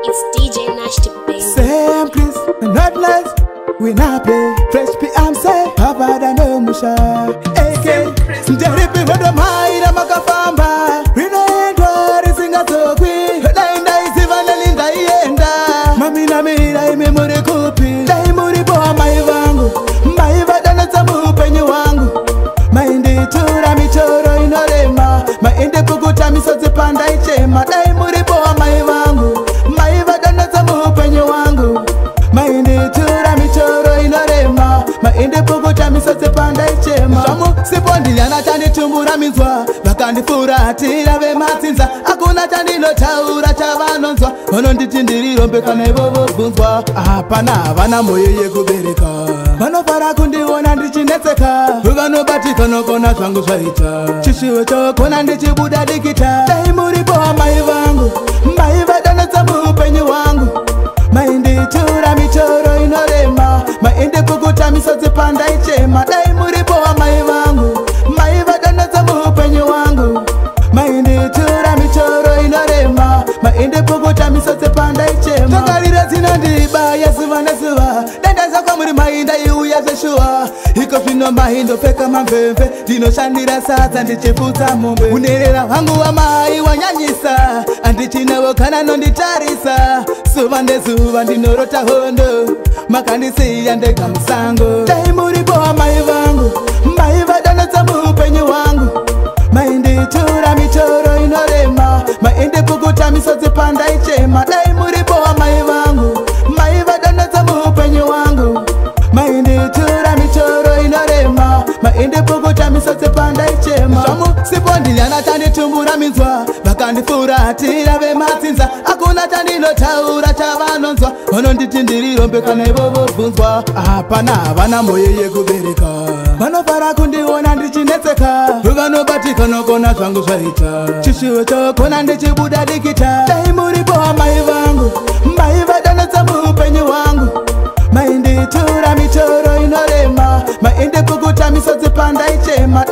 It's DJ Nash the baby. Same Chris, not less. We not play. Fresh PMC, Papa da no musha. AK, Jeripi wada maira makafamba. Rina endwa risinga sokwi. Dainda isivana linda ienda. Mami na mira imemuri kupi. Daimuri boha maivangu. Maiva dana samu penye wangu. Maindi tura michoro inorema. Maindi kukuta misozi panda ichema. Daimuri boha maivangu. Maiva dana samu penye wangu. Maindi tura michoro inorema. Maindi kukuta misozi panda ichema. Shamu sipondi anatani tumbura mizwa. Bakandi furatira ve matinza. Akuna tandino taura chavanonzwa. Ono nditindiri rombeka na ivovo vunzwa. Hapana vana moyeye kubereka. Vano para kundiona ndichinetseka. Ugano batika nokona zvangu zvaita. Chishiwe chokona ndichibuda dikita. Daimuri boha maivangu. Maiva dana tsamu upenyu wangu. Maindi tura michoro inorema. Maindi kukuta misozi panda ichema. Daimuri boha maivangu. Maiva dana tsamu upenyu wangu. Maindi tura michoro inorema. Maindi kukuta misozi panda ichema. Takarira zinandiba yesuva nesuva. Denda zako muri mainda iuya zeshua. Iko fino mahindo peka mamvemve. Dino shandira sasa ndichifuta mombe. Unerera wangu wa mai wanyanyisa. Andichinewo kana nonditarisa. Suva ndesuva ndinorota hondo. Makandisi yandeka msango. Daimuri boha maivangu. Maiva dana tsamu upenyu wangu. Maindi tura michoro inorema. Maindi kukuta misozi panda ichema. Daimuri boha maivangu. Maiva dana tsamu upenyu wangu. Maindi tura michoro inorema. Maindi kukuta misozi panda ichema. Shamu sipondi anatani tumbura mizwa. Bakandi furatira ve matinza. Akuna tandino taura chavanonzwa. Ono nditindiri rombeka na ivovo vunzwa. Hapana vana moyeye kubereka. Vano para kundiona ndichinetseka. Ugano batika nokona zvangu zvaita. Chishiwe chokona ndichibuda dikita. Daimuri boha maivangu. Maiva dana tsamu upenyu wangu. Maindi tura michoro inorema. Maindi kukuta misozi panda ichema.